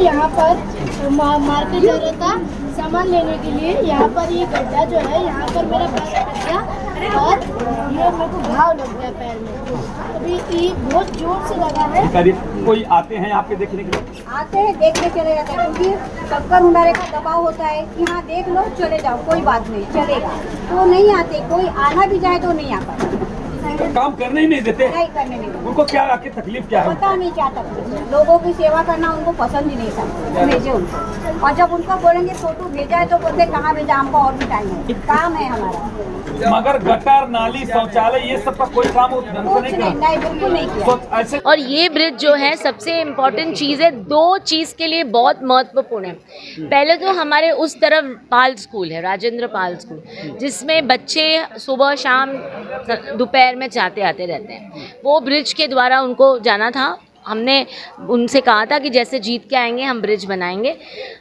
यहाँ पर मार्केट जा रहा था सामान लेने के लिए। यहाँ पर ये गड्ढा जो है, यहाँ पर मेरा पैर अटक गया और ये मेरे को घाव लग गया पैर में। अभी ये बहुत जोर से लगा है। कोई आते हैं आपके देखने के लिए? आते हैं, देखने चले जाते हैं, क्योंकि शक्कर हुंडारे का दबाव होता है कि हाँ देख लो चले जाओ, कोई बात नहीं चलेगा, तो नहीं आते। कोई आना भी जाए तो नहीं आ पाता, काम करने ही नहीं देते। नहीं करने नहीं देते। उनको क्या आखिर तकलीफ क्या है? पता नहीं क्या तकलीफ। लोगों की सेवा करना उनको पसंद ही नहीं था, भेजे उनको। और जब उनको बोलेंगे फोटो भेजा है तो बोलते कहाँ भेजा, हमको और भी टाइम है, काम है हमारा। मगर गटर, नाली, शौचालय ये सब का कोई काम ढंग से नहीं किया। नहीं, बिल्कुल नहीं किया। ऐसे और ये ब्रिज जो है सबसे इम्पोर्टेंट चीज़ है, दो चीज़ के लिए बहुत महत्वपूर्ण है। पहले तो हमारे उस तरफ पाल स्कूल है, राजेंद्र पाल स्कूल, जिसमें बच्चे सुबह शाम दोपहर में जाते आते रहते हैं। वो ब्रिज के द्वारा उनको जाना था। हमने उनसे कहा था कि जैसे जीत के आएंगे हम ब्रिज बनाएंगे।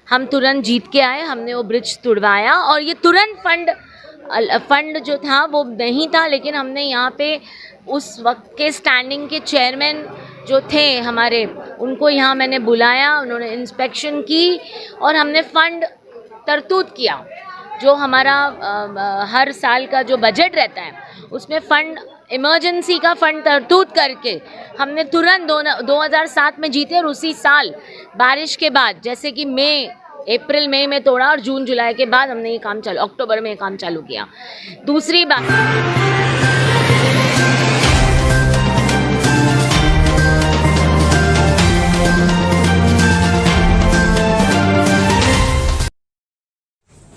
हम तुरंत जीत के आए, हमने वो ब्रिज तुड़वाया और ये तुरंत फंड जो था वो नहीं था, लेकिन हमने यहाँ पे उस वक्त के स्टैंडिंग के चेयरमैन जो थे हमारे, उनको यहाँ मैंने बुलाया, उन्होंने इंस्पेक्शन की और हमने फ़ंड तरतूत किया। जो हमारा हर साल का जो बजट रहता है उसमें फ़ंड, इमरजेंसी का फ़ंड तरतूत करके हमने तुरंत 2007 में जीते और उसी साल बारिश के बाद, जैसे कि अप्रैल मई में तोड़ा और जून जुलाई के बाद हमने ये काम चालू, अक्टूबर में ये काम चालू किया। दूसरी बात,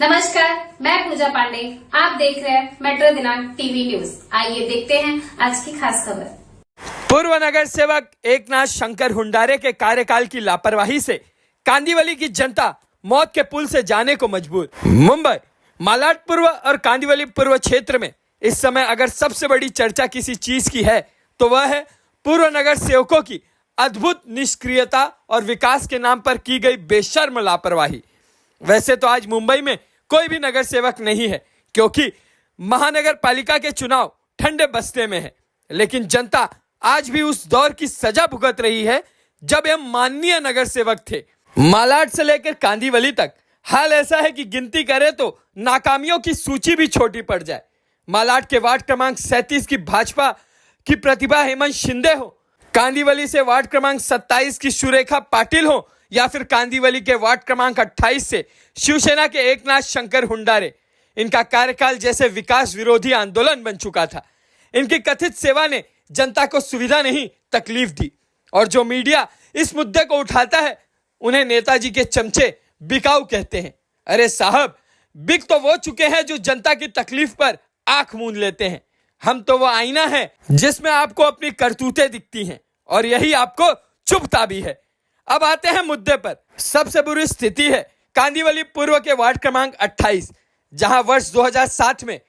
नमस्कार, मैं पूजा पांडे। आप देख रहे हैं मेट्रो दिनांक टीवी न्यूज। आइए देखते हैं आज की खास खबर। पूर्व नगर सेवक एकनाथ शंकर हुंडारे के कार्यकाल की लापरवाही से कांदिवली की जनता मौत के पुल से जाने को मजबूर। मुंबई, मालाड पूर्व और कांदिवली पूर्व क्षेत्र में इस समय अगर सबसे बड़ी चर्चा किसी चीज की है तो वह है पूर्व नगर सेवकों की अद्भुत निष्क्रियता और विकास के नाम पर की गई बेशर्म लापरवाही। वैसे तो आज मुंबई में कोई भी नगर सेवक नहीं है, क्योंकि महानगर पालिका के चुनाव ठंडे बस्ते में है, लेकिन जनता आज भी उस दौर की सजा भुगत रही है जब यह माननीय नगर सेवक थे। मालाड से लेकर कांदिवली तक हाल ऐसा है कि गिनती करें तो नाकामियों की सूची भी छोटी पड़ जाए। मालाड के वार्ड क्रमांक 37 की भाजपा की प्रतिभा हेमंत शिंदे हो, कांदिवली से वार्ड क्रमांक 27 की सुरेखा पाटिल हो, या फिर कांदिवली के वार्ड क्रमांक 28 से शिवसेना के एकनाथ शंकर हुंडारे। इनका कार्यकाल जैसे विकास विरोधी आंदोलन बन चुका था। इनकी कथित सेवा ने जनता को सुविधा नहीं तकलीफ दी, और जो मीडिया इस मुद्दे को उठाता है उन्हें नेताजी के चमचे बिकाऊ कहते हैं। अरे साहब, बिक तो वो चुके हैं जो जनता की तकलीफ पर आंख मूंद लेते हैं। हम तो वो आईना है जिसमें आपको अपनी करतूतें दिखती हैं और यही आपको चुभता भी है। अब आते हैं मुद्दे पर। सबसे बुरी स्थिति है कांदिवली पूर्व के वार्ड क्रमांक 28, जहां वर्ष 2007 में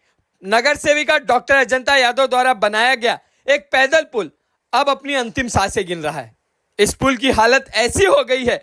नगर सेविका डॉक्टर अजंता यादव द्वारा बनाया गया एक पैदल पुल अब अपनी अंतिम सांसें गिन रहा है। इस पुल की हालत ऐसी हो गई है,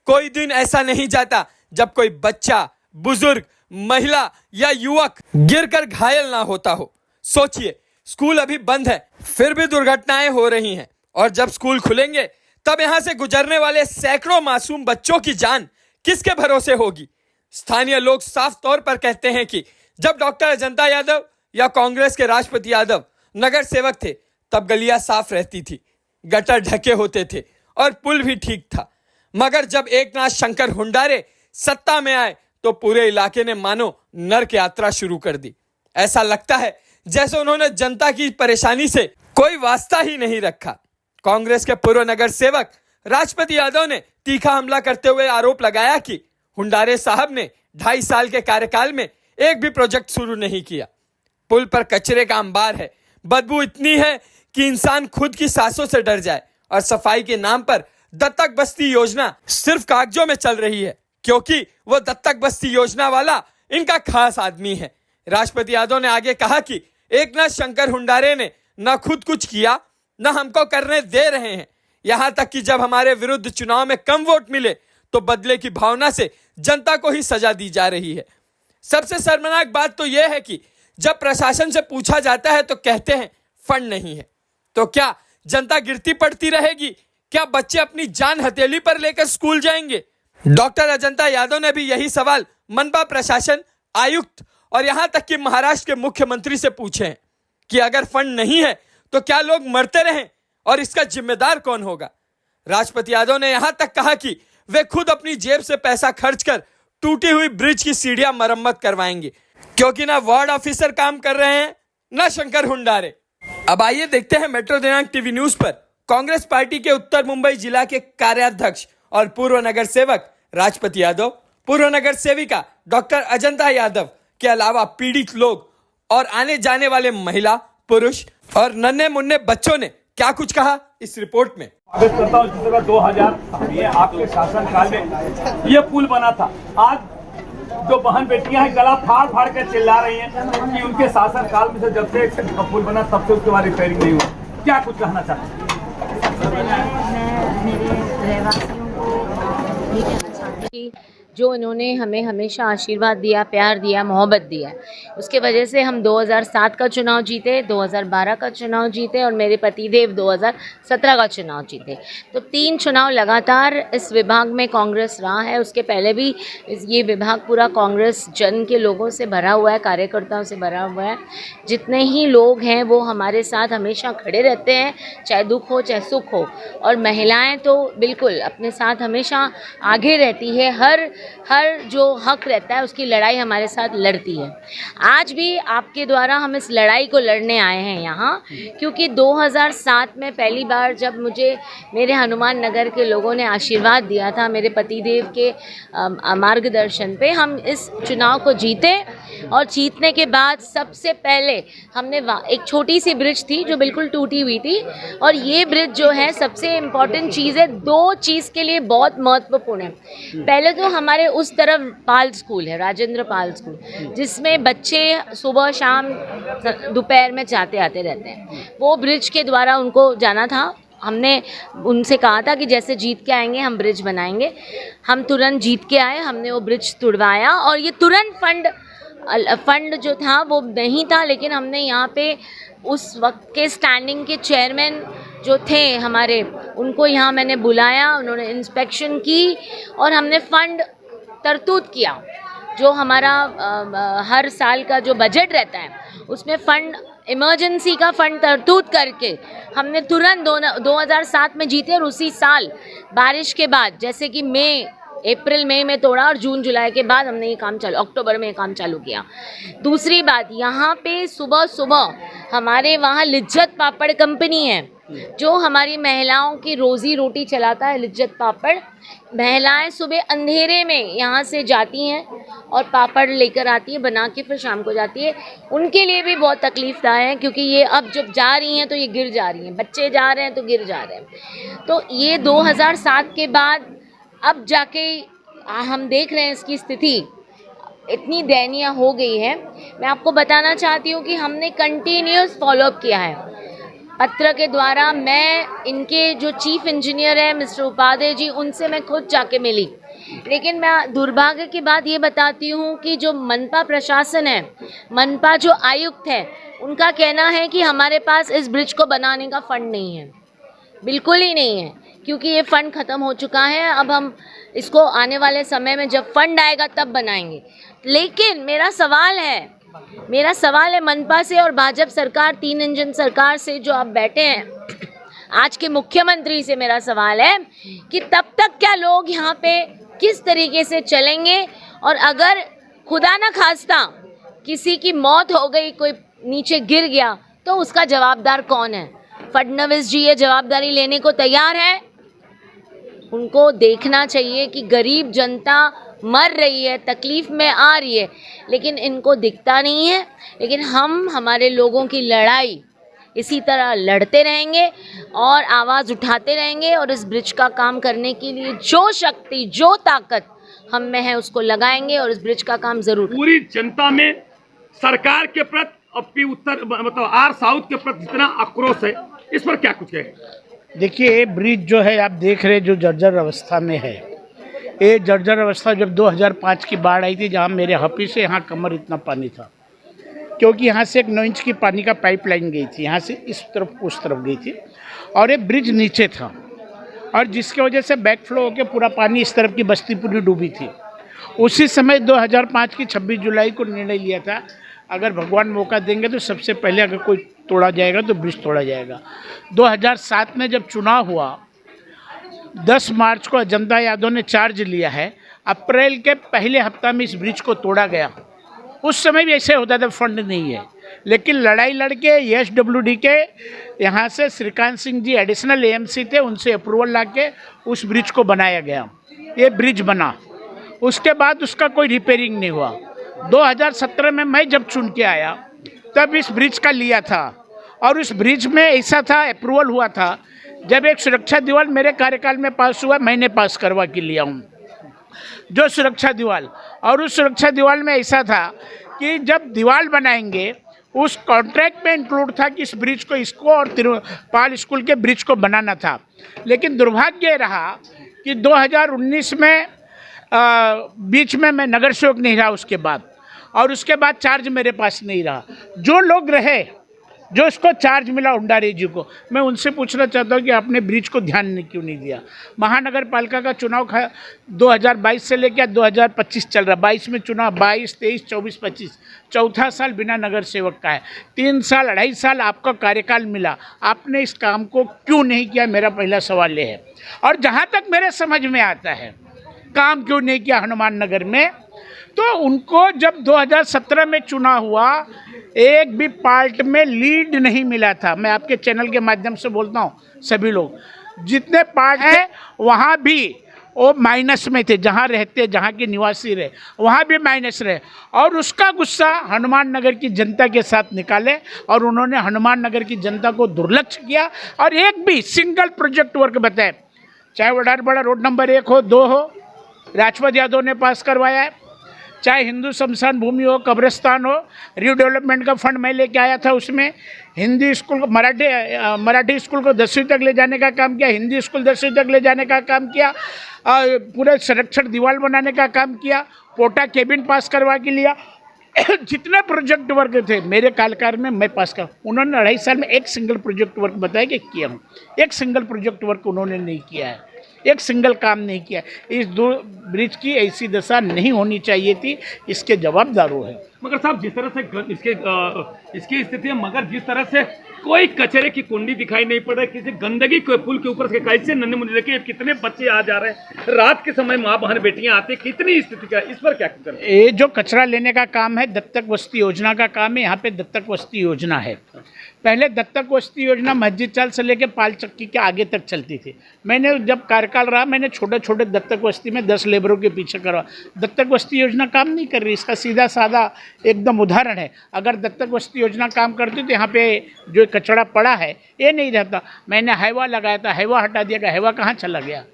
कोई दिन ऐसा नहीं जाता जब कोई बच्चा, बुजुर्ग, महिला या युवक गिरकर घायल ना होता हो। सोचिए, स्कूल अभी बंद है फिर भी दुर्घटनाएं हो रही हैं, और जब स्कूल खुलेंगे तब यहां से गुजरने वाले सैकड़ों मासूम बच्चों की जान किसके भरोसे होगी। स्थानीय लोग साफ तौर पर कहते हैं कि जब डॉक्टर अजंता यादव या कांग्रेस के राष्ट्रपति यादव नगर सेवक थे तब गलियां साफ रहती थी, गटर ढके होते थे और पुल भी ठीक था। मगर जब एकनाथ शंकर हुंडारे सत्ता में आए तो पूरे इलाके ने मानो नरक यात्रा शुरू कर दी। ऐसा लगता है जैसे उन्होंने जनता की परेशानी से कोई वास्ता ही नहीं रखा। कांग्रेस के पूर्व नगर सेवक राष्ट्रपति यादव ने तीखा हमला करते हुए आरोप लगाया कि हुंडारे साहब ने 2.5 साल के कार्यकाल में एक भी प्रोजेक्ट शुरू नहीं किया। पुल पर कचरे का अंबार है, बदबू इतनी है कि इंसान खुद की सांसों से डर जाए, और सफाई के नाम पर दत्तक बस्ती योजना सिर्फ कागजों में चल रही है, क्योंकि वो दत्तक बस्ती योजना वाला इनका खास आदमी है। राष्ट्रपति यादव ने आगे कहा कि एकनाथ शंकर हुंडारे ने न खुद कुछ किया न हमको करने दे रहे हैं। यहां तक कि जब हमारे विरुद्ध चुनाव में कम वोट मिले तो बदले की भावना से जनता को ही सजा दी जा रही है। सबसे शर्मनाक बात तो यह है कि जब प्रशासन से पूछा जाता है तो कहते हैं फंड नहीं है। तो क्या जनता गिरती पड़ती रहेगी? क्या बच्चे अपनी जान हथेली पर लेकर स्कूल जाएंगे? डॉक्टर अजंता यादव ने भी यही सवाल मनपा प्रशासन, आयुक्त और यहां तक कि महाराष्ट्र के मुख्यमंत्री से पूछे हैं कि अगर फंड नहीं है तो क्या लोग मरते रहें और इसका जिम्मेदार कौन होगा। राष्ट्रपति यादव ने यहां तक कहा कि वे खुद अपनी जेब से पैसा खर्च कर टूटी हुई ब्रिज की सीढ़ियां मरम्मत करवाएंगे, क्योंकि ना वार्ड ऑफिसर काम कर रहे हैं ना शंकर हुंडारे। अब आइए देखते हैं मेट्रो दिनांक टीवी न्यूज पर कांग्रेस पार्टी के उत्तर मुंबई जिला के कार्याध्यक्ष और पूर्व नगर सेवक राष्ट्रपति यादव, पूर्व नगर सेविका डॉक्टर अजंता यादव के अलावा पीड़ित लोग और आने जाने वाले महिला, पुरुष और नन्हे मुन्ने बच्चों ने क्या कुछ कहा इस रिपोर्ट में। स्वागत करता हूँ। जिस तरह 2000 ये आपके शासनकाल में ये पुल बना था, आज जो बहन बेटियां हैं गला फाड़ फाड़ कर चिल्ला रही हैं कि उनके शासनकाल में से जब से पुल बना तब से उसके बाद रिपेयरिंग नहीं हुआ। क्या कुछ कहना चाहते मैं मेरे रहवासियों को ये कहना चाहती हूँ कि जो इन्होंने हमें हमेशा आशीर्वाद दिया, प्यार दिया, मोहब्बत दिया, उसके वजह से हम 2007 का चुनाव जीते, 2012 का चुनाव जीते और मेरे पतिदेव 2017 का चुनाव जीते। तो 3 चुनाव लगातार इस विभाग में कांग्रेस रहा है। उसके पहले भी ये विभाग पूरा कांग्रेस जन के लोगों से भरा हुआ है, कार्यकर्ताओं से भरा हुआ है। जितने ही लोग हैं वो हमारे साथ हमेशा खड़े रहते हैं, चाहे दुख हो चाहे सुख हो। और महिलाएं तो बिल्कुल अपने साथ हमेशा आगे रहती है, हर जो हक रहता है उसकी लड़ाई हमारे साथ लड़ती है। आज भी आपके द्वारा हम इस लड़ाई को लड़ने आए हैं यहाँ, क्योंकि 2007 में पहली बार जब मुझे मेरे हनुमान नगर के लोगों ने आशीर्वाद दिया था, मेरे पतिदेव के मार्गदर्शन पे हम इस चुनाव को जीते। और जीतने के बाद सबसे पहले हमने एक छोटी सी ब्रिज थी जो बिल्कुल टूटी हुई थी, और ये ब्रिज जो है सबसे इम्पॉर्टेंट चीज़ है, 2 चीज़ के लिए बहुत महत्वपूर्ण है। पहले तो हमारे उस तरफ पाल स्कूल है, राजेंद्र पाल स्कूल, जिसमें बच्चे सुबह शाम दोपहर में जाते आते रहते हैं। वो ब्रिज के द्वारा उनको जाना था। हमने उनसे कहा था कि जैसे जीत के आएंगे हम ब्रिज बनाएंगे। हम तुरंत जीत के आए, हमने वो ब्रिज तुड़वाया और ये तुरंत फंड जो था वो नहीं था, लेकिन हमने यहाँ पे उस वक्त के स्टैंडिंग के चेयरमैन जो थे हमारे, उनको यहाँ मैंने बुलाया, उन्होंने इंस्पेक्शन की और हमने फ़ंड तरतूत किया। जो हमारा हर साल का जो बजट रहता है उसमें फ़ंड, इमरजेंसी का फ़ंड तरतूत करके हमने तुरंत 2007 में जीते। और उसी साल बारिश के बाद, जैसे कि अप्रैल मई में तोड़ा और जून जुलाई के बाद हमने ये काम अक्टूबर में ये काम चालू किया। दूसरी बात, यहाँ पे सुबह सुबह हमारे वहाँ लिज्जत पापड़ कंपनी है जो हमारी महिलाओं की रोज़ी रोटी चलाता है। लिज्जत पापड़, महिलाएं सुबह अंधेरे में यहाँ से जाती हैं और पापड़ लेकर आती है, बना के फिर शाम को जाती है। उनके लिए भी बहुत तकलीफ़दायक है, क्योंकि ये अब जब जा रही हैं तो ये गिर जा रही हैं, बच्चे जा रहे हैं तो गिर जा रहे हैं। तो ये 2007 के बाद अब जाके हम देख रहे हैं इसकी स्थिति इतनी दयनीय हो गई है। मैं आपको बताना चाहती हूँ कि हमने कंटिन्यूस फॉलोअप किया है पत्र के द्वारा। मैं इनके जो चीफ इंजीनियर है मिस्टर उपाध्याय जी, उनसे मैं खुद जाके मिली। लेकिन मैं दुर्भाग्य की बात ये बताती हूँ कि जो मनपा प्रशासन है, मनपा जो आयुक्त है, उनका कहना है कि हमारे पास इस ब्रिज को बनाने का फ़ंड नहीं है। बिल्कुल ही नहीं है, क्योंकि ये फ़ंड ख़त्म हो चुका है। अब हम इसको आने वाले समय में जब फ़ंड आएगा तब बनाएंगे। लेकिन मेरा सवाल है मनपा से और भाजपा सरकार, 3 इंजन सरकार से जो आप बैठे हैं, आज के मुख्यमंत्री से मेरा सवाल है कि तब तक क्या लोग यहाँ पे किस तरीके से चलेंगे। और अगर खुदा न खास्ता किसी की मौत हो गई, कोई नीचे गिर गया, तो उसका जवाबदार कौन है? फडणवीस जी ये जवाबदारी लेने को तैयार है? उनको देखना चाहिए कि गरीब जनता मर रही है, तकलीफ़ में आ रही है, लेकिन इनको दिखता नहीं है। लेकिन हम हमारे लोगों की लड़ाई इसी तरह लड़ते रहेंगे और आवाज़ उठाते रहेंगे, और इस ब्रिज का काम करने के लिए जो शक्ति, जो ताकत हम में है उसको लगाएंगे और इस ब्रिज का काम ज़रूर। पूरी जनता में सरकार के प्रति, अपनी उत्तर मतलब आर साउथ के प्रति जितना आक्रोश है, इस पर क्या कुछ है? देखिए, ब्रिज जो है आप देख रहे जो जर्जर अवस्था में है। ये जर्जर अवस्था जब 2005 की बाढ़ आई थी, जहाँ मेरे हफी से यहाँ कमर इतना पानी था, क्योंकि यहाँ से एक 9 इंच की पानी का पाइपलाइन गई थी, यहाँ से इस तरफ उस तरफ गई थी, और ये ब्रिज नीचे था। और जिसकी वजह से बैक फ्लो होकर पूरा पानी इस तरफ की बस्ती पूरी डूबी थी। उसी समय 2005 की 26 जुलाई को निर्णय लिया था, अगर भगवान मौका देंगे तो सबसे पहले अगर कोई तोड़ा जाएगा तो ब्रिज तोड़ा जाएगा। 2007 में जब चुनाव हुआ, 10 मार्च को अजंता यादव ने चार्ज लिया है, अप्रैल के पहले हफ्ता में इस ब्रिज को तोड़ा गया। उस समय भी ऐसे होता था, फंड नहीं है, लेकिन लड़ाई लड़के एसडब्ल्यूडी के यहाँ से श्रीकांत सिंह जी एडिशनल एएमसी थे, उनसे अप्रूवल लाके उस ब्रिज को बनाया गया। ये ब्रिज बना, उसके बाद उसका कोई रिपेयरिंग नहीं हुआ। 2017 में मैं जब चुन के आया तब इस ब्रिज का लिया था, और उस ब्रिज में ऐसा था, अप्रूवल हुआ था, जब एक सुरक्षा दीवार मेरे कार्यकाल में पास हुआ, मैंने पास करवा के लिया हूँ जो सुरक्षा दीवार। और उस सुरक्षा दीवार में ऐसा था कि जब दीवार बनाएंगे उस कॉन्ट्रैक्ट में इंक्लूड था कि इस ब्रिज को, इसको और तिरुपाल स्कूल के ब्रिज को बनाना था। लेकिन दुर्भाग्य रहा कि 2019 में बीच में मैं नगर सेवक नहीं रहा उसके बाद, और उसके बाद चार्ज मेरे पास नहीं रहा। जो लोग रहे, जो इसको चार्ज मिला हुंडारे जी को, मैं उनसे पूछना चाहता हूँ कि आपने ब्रिज को ध्यान क्यों नहीं दिया। महानगर पालिका का चुनाव 2022 से लेकर 2025 चल रहा, 22 में चुनाव, 22, 23, 24, 25, चौथा साल बिना नगर सेवक का है। 3 साल 2.5 साल आपका कार्यकाल मिला, आपने इस काम को क्यों नहीं किया, मेरा पहला सवाल ये है। और जहाँ तक मेरे समझ में आता है, काम क्यों नहीं किया हनुमान नगर में, तो उनको जब 2017 में चुनाव हुआ, एक भी पार्ट में लीड नहीं मिला था। मैं आपके चैनल के माध्यम से बोलता हूँ, सभी लोग जितने पार्ट हैं वहाँ भी वो माइनस में थे, जहाँ रहते, जहाँ के निवासी रहे वहाँ भी माइनस रहे। और उसका गुस्सा हनुमान नगर की जनता के साथ निकाले, और उन्होंने हनुमान नगर की जनता को दुर्लक्ष्य किया और एक भी सिंगल प्रोजेक्ट वर्क बताए, चाहे बड़ा रोड नंबर 1 हो, 2 हो, राजपत यादव ने पास करवाया है, चाहे हिंदू शमशान भूमि हो, कब्रिस्तान हो, रीडेवलपमेंट का फंड मैं लेके आया था, उसमें हिंदी स्कूल को, मराठी स्कूल को 10वीं तक ले जाने का काम किया, हिंदी स्कूल 10वीं तक ले जाने का काम किया, पूरे संरक्षण दीवार बनाने का काम किया, पोटा केबिन पास करवा के लिया। जितने प्रोजेक्ट वर्क थे मेरे कार्यकाल में मैं पास कर, उन्होंने 2.5 साल में एक सिंगल प्रोजेक्ट वर्क बताया कि किया हूँ, एक सिंगल प्रोजेक्ट वर्क उन्होंने नहीं किया है, एक सिंगल काम नहीं किया। इस दो ब्रिज की ऐसी दशा नहीं होनी चाहिए थी, इसके जवाबदार वो है। मगर साहब जिस तरह से इसकी स्थिति है, मगर जिस तरह से कोई कचरे की कुंडी दिखाई नहीं पड़ रही, किसी गंदगी को पुल के ऊपर से कैसे नन्हे मुन्ने, देखिए कितने बच्चे आ जा रहे हैं, रात के समय माँ बहन बेटियां आते, कितनी स्थिति का, इस पर क्या करें? ये जो कचरा लेने का काम है, दत्तक वस्ती योजना का काम है। यहाँ पे दत्तक वस्ती योजना है। पहले दत्तक वस्ती योजना मस्जिद चाल से लेके पाल चक्की के आगे तक चलती थी। मैंने जब कार्यकाल रहा, मैंने छोटे छोटे दत्तक वस्ती में 10 लेबरों के पीछे करवा। दत्तक वस्ती योजना काम नहीं कर रही, इसका सीधा साधा एकदम उदाहरण है। अगर दत्तक वस्ती योजना काम करती तो यहाँ पे जो कचरा पड़ा है ये नहीं रहता। मैंने हैवा लगाया था, हैवा हटा दिया, हैवा कहाँ चला गया,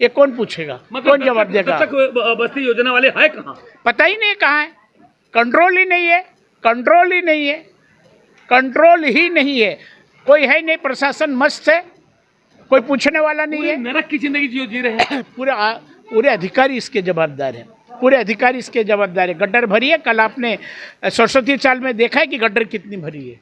ये कौन पूछेगा, कौन जवाब देगा? दत्तक वस्ती योजना वाले है कहाँ, पता ही नहीं कहाँ है, कंट्रोल ही नहीं है, कंट्रोल ही नहीं है, कंट्रोल ही नहीं है। कोई है नहीं, प्रशासन मस्त है, कोई पूछने वाला नहीं है। नरक की जिंदगी जी रहे हैं। पूरे अधिकारी इसके जवाबदार हैं, पूरे अधिकारी इसके जवाबदार है। गड्ढर भरी है, कल आपने सरस्वती चाल में देखा है कि गड्ढर कितनी भरी है।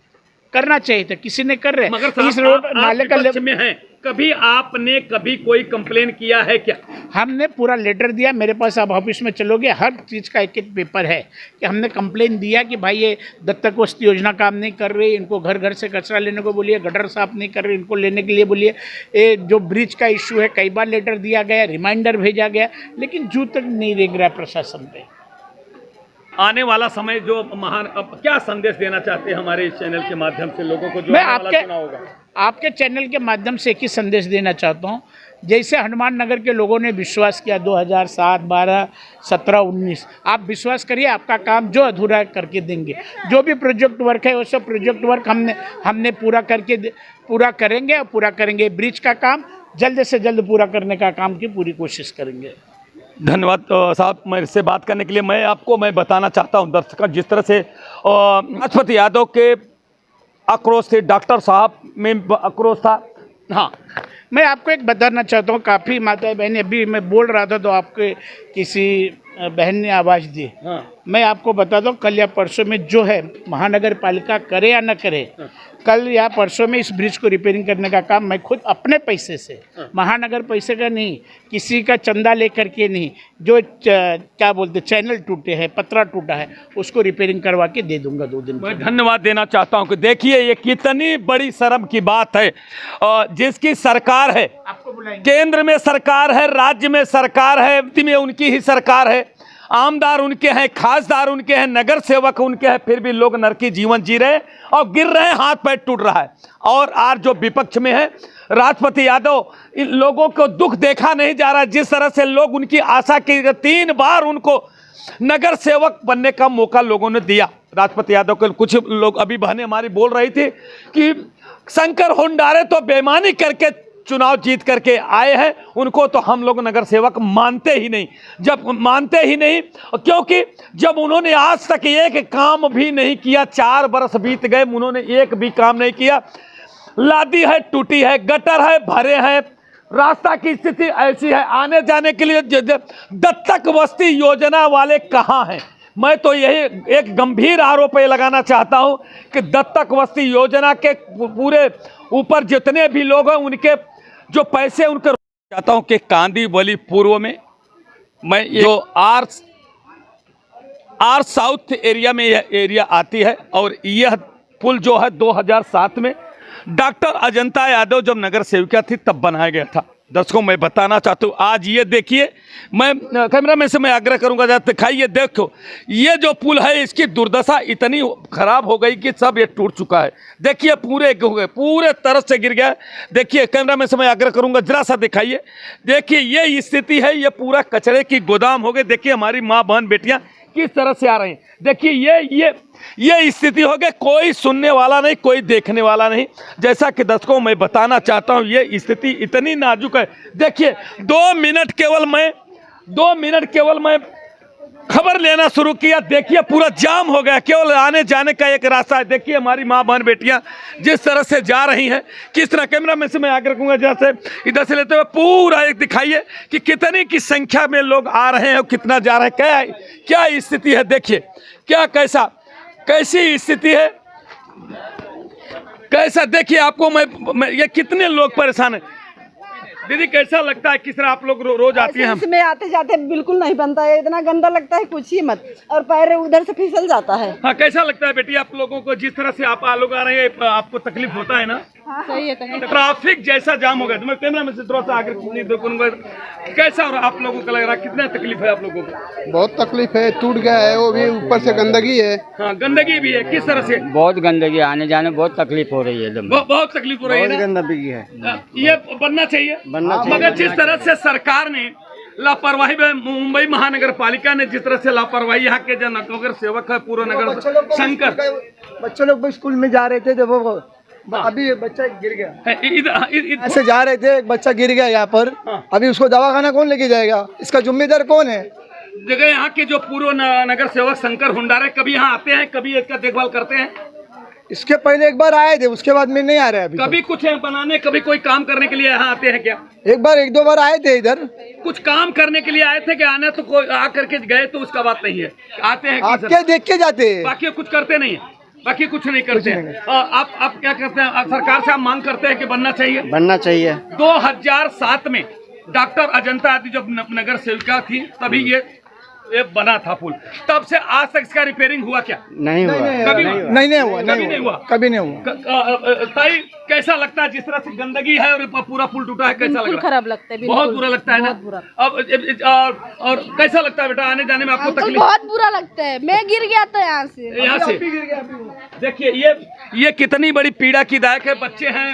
करना चाहिए था, किसी ने कर रहे। मगर इस रोड नाले का में है, कभी आपने कभी कोई कंप्लेन किया है क्या? हमने पूरा लेटर दिया, मेरे पास आप ऑफिस में चलोगे, हर चीज़ का एक एक पेपर है कि हमने कंप्लेन दिया कि भाई ये दत्तक वस्ती योजना काम नहीं कर रही, इनको घर घर से कचरा लेने को बोलिए, गटर साफ नहीं कर रही, इनको लेने के लिए बोलिए। ये जो ब्रिज का इशू है, कई बार लेटर दिया गया, रिमाइंडर भेजा गया, लेकिन जू तक नहीं रेंग रहा प्रशासन पे। आने वाला समय जो महान, अब क्या संदेश देना चाहते हैं हमारे इस चैनल के माध्यम से लोगों को, जो मैं आने वाला चुनाव होगा? आपके चैनल के माध्यम से एक ही संदेश देना चाहता हूँ। जैसे हनुमान नगर के लोगों ने विश्वास किया 2007, 12, 17, 19, आप विश्वास करिए, आपका काम जो अधूरा है करके देंगे। जो भी प्रोजेक्ट वर्क है वो सब प्रोजेक्ट वर्क हमने पूरा करेंगे और पूरा करेंगे। ब्रिज का काम जल्द से जल्द पूरा करने का काम की पूरी कोशिश करेंगे। धन्यवाद साहब, मेरे से बात करने के लिए। मैं बताना चाहता हूं दर्शकों, जिस तरह से राजपत यादव के आक्रोश थे, डॉक्टर साहब में आक्रोश था। हाँ, मैं आपको एक बताना चाहता हूँ, काफ़ी माताएं बहनें, अभी मैं बोल रहा था तो आपके किसी बहन ने आवाज़ दी। हाँ, मैं आपको बता दूं, कल या परसों में जो है महानगर पालिका करे या न करे, कल या परसों में इस ब्रिज को रिपेयरिंग करने का काम मैं खुद अपने पैसे से, महानगर पैसे का नहीं, किसी का चंदा लेकर के नहीं, जो क्या बोलते चैनल टूटे हैं, पतरा टूटा है, उसको रिपेयरिंग करवा के दे दूंगा 2 दिन। मैं धन्यवाद देना चाहता हूं कि देखिए ये कितनी बड़ी शर्म की बात है, जिसकी सरकार है, आपको बुलाएंगे। केंद्र में सरकार है, राज्य में सरकार है, एमपी में उनकी ही सरकार है, आमदार उनके हैं, खासदार उनके हैं, नगर सेवक उनके हैं, फिर भी लोग नरकी जीवन जी रहे हैं और गिर रहे हैं, हाथ पैर टूट रहा है। और आज जो विपक्ष में है राष्ट्रपति यादव, इन लोगों को दुख देखा नहीं जा रहा। जिस तरह से लोग उनकी आशा की, 3 बार उनको नगर सेवक बनने का मौका लोगों ने दिया राष्ट्रपति यादव को। कुछ लोग, अभी बहनें हमारी बोल रही थी कि शंकर हुंडारे तो बेईमानी करके चुनाव जीत करके आए हैं, उनको तो हम लोग नगर सेवक मानते ही नहीं। जब मानते ही नहीं, क्योंकि जब उन्होंने आज तक एक काम भी नहीं किया, 4 बरस बीत गए, उन्होंने एक भी काम नहीं किया। लादी है टूटी है, गटर है भरे हैं, रास्ता की स्थिति ऐसी है, आने जाने के लिए दत्तक वस्ती योजना वाले कहाँ हैं? मैं तो यही एक गंभीर आरोप ये लगाना चाहता हूं कि दत्तक वस्ती योजना के पूरे ऊपर जितने भी लोग हैं, उनके जो पैसे उनके चाहता हूं कि कांदीवली पूर्व में मैं जो आर साउथ एरिया में यह एरिया आती है, और यह पुल जो है 2007 में डॉक्टर अजंता यादव जब नगर सेविका थी तब बनाया गया था। दर्शकों मैं बताना चाहता हूँ, आज ये देखिए, मैं कैमरामैन से मैं आग्रह करूंगा जरा दिखाइए, देखो ये जो पुल है इसकी दुर्दशा इतनी खराब हो गई कि सब ये टूट चुका है। देखिए पूरे पूरे तरह से गिर गया। देखिए कैमरामैन से मैं आग्रह करूंगा जरा सा दिखाइए, देखिए ये स्थिति है, ये पूरा कचरे की गोदाम हो गई। देखिए हमारी माँ बहन बेटियाँ किस तरह से आ रही हैं। देखिए ये स्थिति हो गई, कोई सुनने वाला नहीं, कोई देखने वाला नहीं। जैसा कि दर्शकों मैं बताना चाहता हूं, ये स्थिति इतनी नाजुक है। देखिए 2 मिनट केवल मैं खबर लेना शुरू किया, देखिए पूरा जाम हो गया, केवल आने जाने का एक रास्ता है। देखिए हमारी माँ बहन बेटियां जिस तरह से जा रही हैं, किस तरह, कैमरा में से मैं आग्रह करूंगा जैसे इधर से लेते हुए पूरा एक दिखाइए कि कितनी की संख्या में लोग आ रहे हैं और कितना जा रहे हैं, क्या स्थिति है। देखिए क्या कैसी स्थिति है, कैसा देखिए आपको मैं ये कितने लोग परेशान हैं। दीदी कैसा लगता है, किस तरह आप लोग रोज आती हैं? इसमें आते जाते बिल्कुल नहीं बनता है, इतना गंदा लगता है कुछ ही मत, और पैर उधर से फिसल जाता है। हाँ कैसा लगता है बेटी आप लोगों को, जिस तरह से आप लोग आ रहे हैं, आपको तकलीफ होता है ना? हाँ, सही है। ट्रैफिक जैसा जाम हो गया, तो मैं कैमरा में से थोड़ा सा आगे देखूंगा, कैसा और आप लोगों को लग रहा है, कितना तकलीफ है आप लोगों को? बहुत तकलीफ है, टूट गया है वो भी, ऊपर से गंदगी है। हाँ गंदगी भी है, किस तरह से? बहुत गंदगी, आने जाने बहुत तकलीफ हो रही है, बहुत तकलीफ हो रही है, गंदगी है। ये बनना चाहिए, मगर जिस तरह से सरकार ने लापरवाही में, मुंबई महानगर पालिका ने जिस तरह से लापरवाही, यहाँ के जो नगर सेवक है पूरा नगर शंकर, बच्चे लोग स्कूल में जा रहे थे, जब अभी बच्चा गिर गया, इधर ऐसे जा रहे थे, एक बच्चा गिर गया यहाँ पर। अभी उसको दवाखाना कौन लेके जाएगा, इसका जिम्मेदार कौन है? जगह यहाँ के जो पूर्व नगर सेवक शंकर हुंडारे कभी यहाँ आते हैं, कभी इसका देखभाल करते हैं? इसके पहले एक बार आए थे, उसके बाद में नहीं आ रहे अभी। कभी कुछ बनाने, कभी कोई काम करने के लिए यहाँ आते हैं क्या? एक दो बार आए थे इधर, कुछ काम करने के लिए आए थे कि आने तो कोई आ करके गए, तो उसका बात नहीं है, आते हैं आके देख के जाते हैं, बाकी कुछ करते नहीं है, बाकी कुछ नहीं करते हैं। आप क्या करते हैं, सरकार से आप मांग करते हैं कि बनना चाहिए? 2007 में डॉक्टर अजंता आदि जब नगर सेविका थी तभी ये बना था पुल, तब से आज तक इसका रिपेयरिंग हुआ क्या? नहीं हुआ, कभी नहीं हुआ। ताई कैसा लगता है, जिस तरह से गंदगी है और पूरा पुल टूटा है, कैसा लग रहा है? खराब लगता है, बहुत बुरा लगता है ना? अब और कैसा लगता है बेटा, आने जाने में आपको तकलीफ? बहुत बुरा लगता है, मैं गिर गया था यहाँ से। देखिए ये कितनी बड़ी पीड़ा की दायक है। बच्चे हैं,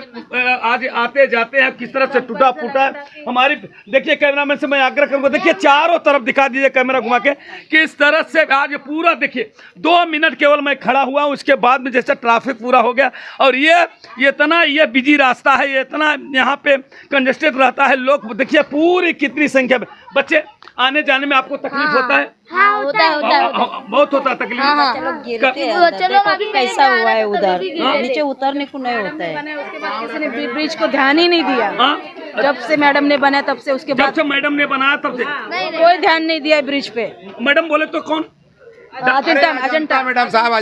आज आते जाते हैं, किस तरह से टूटा फूटा है। हमारी देखिए कैमरामैन से मैं आग्रह करूंगा, देखिए चारों तरफ दिखा दीजिए कैमरा घुमा के, किस तरह से आज पूरा देखिए 2 मिनट केवल मैं खड़ा हुआ हूं, उसके बाद में जैसे ट्रैफिक पूरा हो गया। और ये इतना बिजी रास्ता है, ये इतना यहाँ पे कंजेस्टेड रहता है, लोग देखिए पूरी कितनी संख्या में बच्चे, आने जाने में आपको तकलीफ होता है? हाँ, होता है। बहुत होता है तकलीफ। कैसा हुआ है उधर, नीचे उतरने को नहीं होता है। उसके बाद किसी ने ब्रिज को ध्यान ही नहीं दिया, जब से मैडम ने बनाया तब से, उसके बाद मैडम ने बनाया तब से कोई ध्यान नहीं दिया ब्रिज पे। मैडम बोले तो कौन? अजंता मैडम साहब,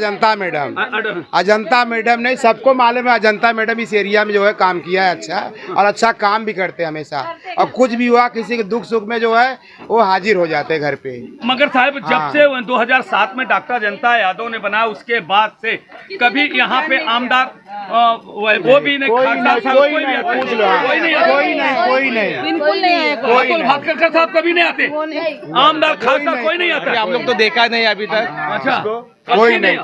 अजंता मैडम नहीं, सबको मालूम है अजंता मैडम इस एरिया में जो है काम किया है अच्छा, और अच्छा काम भी करते हैं हमेशा, और कुछ भी हुआ किसी के दुख सुख में जो है वो हाजिर हो जाते हैं घर पे। मगर साहब जब से 2007 में डॉक्टर अजंता यादव ने बनाया उसके बाद से कभी यहाँ पे आमदार वो भी नहीं, कोई नहीं, भास्कर साहब कभी नहीं आते, आमदार खासदार कोई नहीं आता। आप लोग तो देखा नहीं अभी तक। अच्छा, कोई नहीं।